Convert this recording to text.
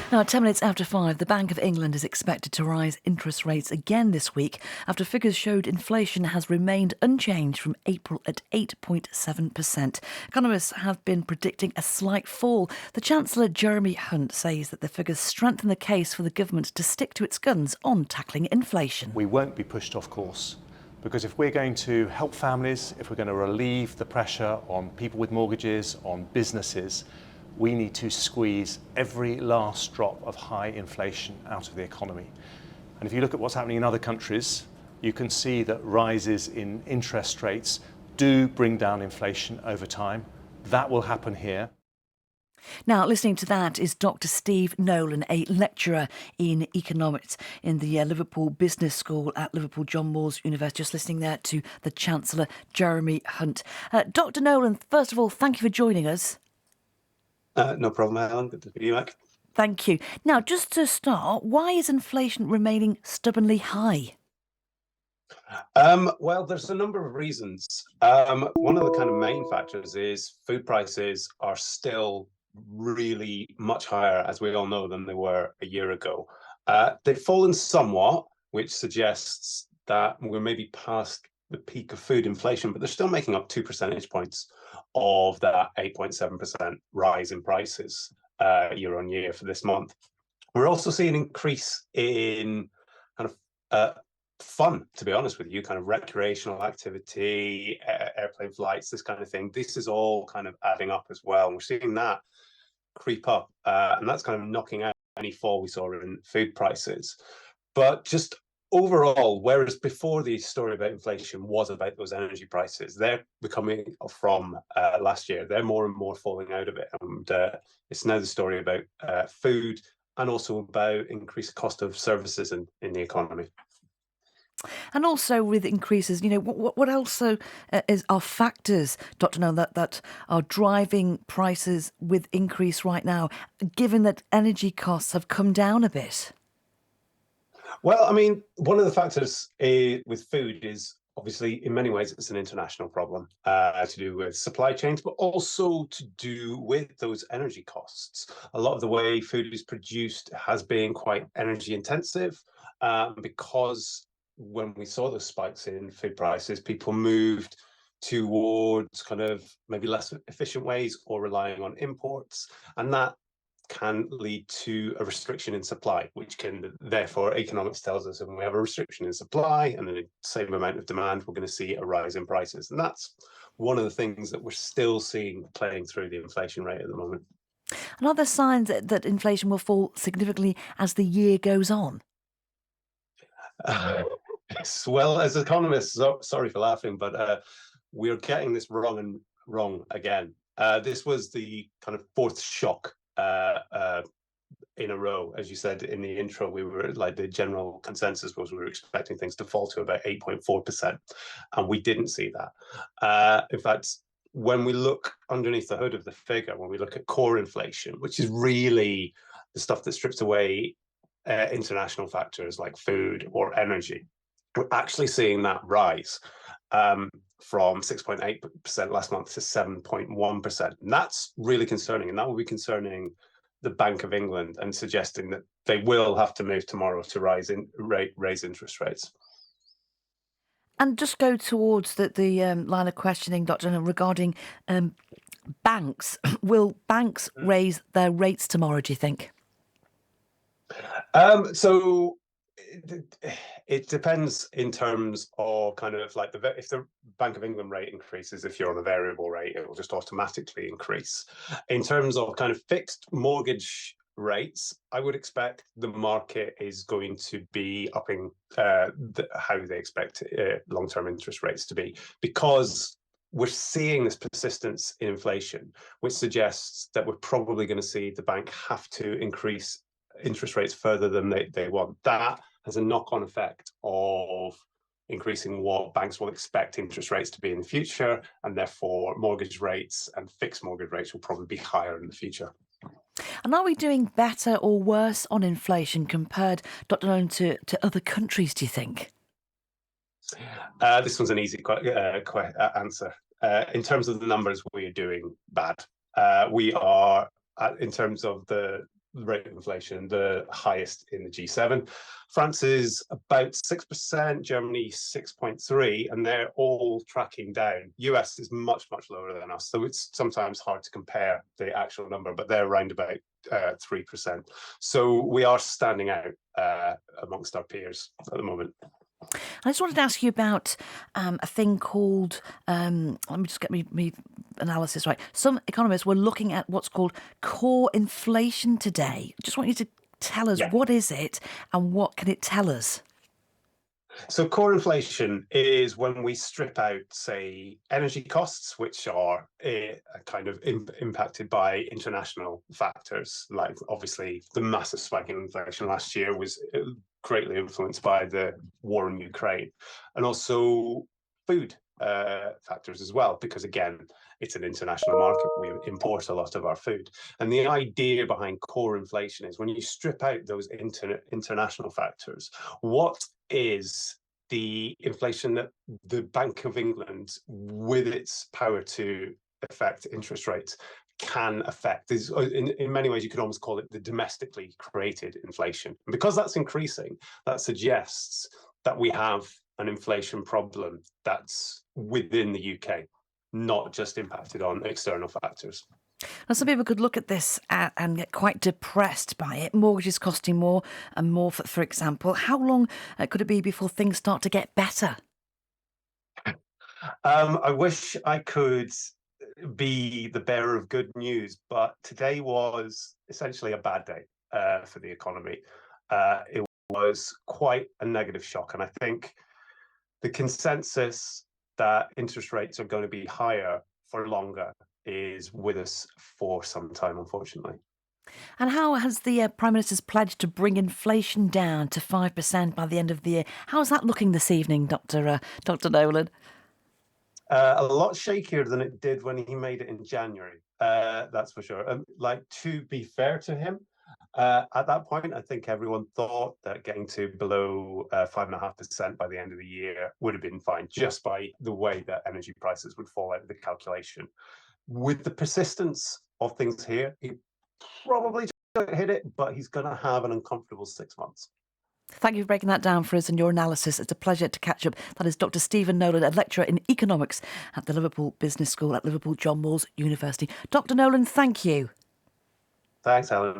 Now, at 10 minutes after 5, the Bank of England is expected to rise interest rates again this week after figures showed inflation has remained unchanged from April at 8.7%. Economists have been predicting a slight fall. The Chancellor, Jeremy Hunt, says that the figures strengthen the case for the government to stick to its guns on tackling inflation. We won't be pushed off course, because if we're going to help families, if we're going to relieve the pressure on people with mortgages, on businesses, we need to squeeze every last drop of high inflation out of the economy. And if you look at what's happening in other countries, you can see that rises in interest rates do bring down inflation over time. That will happen here. Now, listening to that is Dr. Steve Nolan, a lecturer in economics in the Liverpool Business School at Liverpool John Moores University. Just listening there to the Chancellor, Jeremy Hunt. Dr. Nolan, first of all, thank you for joining us. No problem, Helen. Good to be back. Thank you. Now, just to start, why is inflation remaining stubbornly high? Well, there's a number of reasons. One of the kind of main factors is food prices are still really much higher, as we all know, than they were a year ago. They've fallen somewhat, which suggests that we're maybe past the peak of food inflation, but they're still making up 2 percentage points of that 8.7% rise in prices year on year for this month. We're also seeing an increase in kind of fun, to be honest with you, kind of recreational activity, airplane flights, this kind of thing. This is all kind of adding up as well. And we're seeing that creep up, and that's kind of knocking out any fall we saw in food prices. But just overall, whereas before the story about inflation was about those energy prices, they're becoming from last year. They're more and more falling out of it. And it's now the story about food and also about increased cost of services in the economy. And also with increases, what else are factors, Dr. Nolan, that are driving prices with increase right now, given that energy costs have come down a bit? Well, I mean, one of the factors with food is obviously, in many ways, it's an international problem to do with supply chains, but also to do with those energy costs. A lot of the way food is produced has been quite energy intensive because when we saw those spikes in food prices, people moved towards kind of maybe less efficient ways or relying on imports, and that can lead to a restriction in supply, which can therefore, economics tells us, when we have a restriction in supply and the same amount of demand, we're going to see a rise in prices. And that's one of the things that we're still seeing playing through the inflation rate at the moment. And are there signs that inflation will fall significantly as the year goes on? Well, as economists, sorry for laughing, but we're getting this wrong again. This was the kind of fourth shock in a row. As you said in the intro, we were like, the general consensus was we were expecting things to fall to about 8.4%, and we didn't see that. In fact, when we look underneath the hood of the figure, when we look at core inflation, which is really the stuff that strips away international factors like food or energy, we're actually seeing that rise from 6.8% last month to 7.1%. And that's really concerning. And that will be concerning the Bank of England and suggesting that they will have to move tomorrow to raise interest rates. And just go towards the line of questioning, Dr. Nolan, regarding banks. Will banks raise their rates tomorrow, do you think? So it depends in terms of kind of like if the Bank of England rate increases, if you're on a variable rate, it will just automatically increase. In terms of kind of fixed mortgage rates, I would expect the market is going to be upping how they expect long-term interest rates to be, because we're seeing this persistence in inflation, which suggests that we're probably going to see the bank have to increase interest rates further than they want. That has a knock-on effect of increasing what banks will expect interest rates to be in the future, and therefore mortgage rates and fixed mortgage rates will probably be higher in the future. And are we doing better or worse on inflation compared, Dr. Nolan, to other countries, do you think? This one's an easy answer. In terms of the numbers, we are doing bad. We are, in terms of the rate of inflation, the highest in the G7. France is about 6%, Germany 6.3%, and they're all tracking down. US is much, much lower than us, so it's sometimes hard to compare the actual number, but they're around about 3%. So we are standing out amongst our peers at the moment. I just wanted to ask you about a thing called, let me just get me analysis right. Some economists were looking at what's called core inflation today. Just want you to tell us, what is it and what can it tell us? So core inflation is when we strip out, say, energy costs, which are kind of impacted by international factors, like obviously the massive spike in inflation last year was greatly influenced by the war in Ukraine, and also food factors as well, because again, it's an international market. We import a lot of our food. And the idea behind core inflation is when you strip out those international factors, what is the inflation that the Bank of England, with its power to affect interest rates, can affect? In many ways, you could almost call it the domestically created inflation. And because that's increasing, that suggests that we have an inflation problem that's within the UK, not just impacted on external factors. Now, some people could look at this and get quite depressed by it. Mortgages costing more and more, for example. How long could it be before things start to get better? I wish I could be the bearer of good news, but today was essentially a bad day for the economy. It was quite a negative shock, and I think the consensus that interest rates are going to be higher for longer is with us for some time, unfortunately. And how has the Prime Minister's pledge to bring inflation down to 5% by the end of the year? How's that looking this evening, Dr. Nolan? A lot shakier than it did when he made it in January, that's for sure. To be fair to him, at that point, I think everyone thought that getting to below 5.5% by the end of the year would have been fine, just by the way that energy prices would fall out of the calculation. With the persistence of things here, he probably don't hit it, but he's going to have an uncomfortable 6 months. Thank you for breaking that down for us and your analysis. It's a pleasure to catch up. That is Dr. Stephen Nolan, a lecturer in economics at the Liverpool Business School at Liverpool John Moores University. Dr. Nolan, thank you. Thanks, Helen.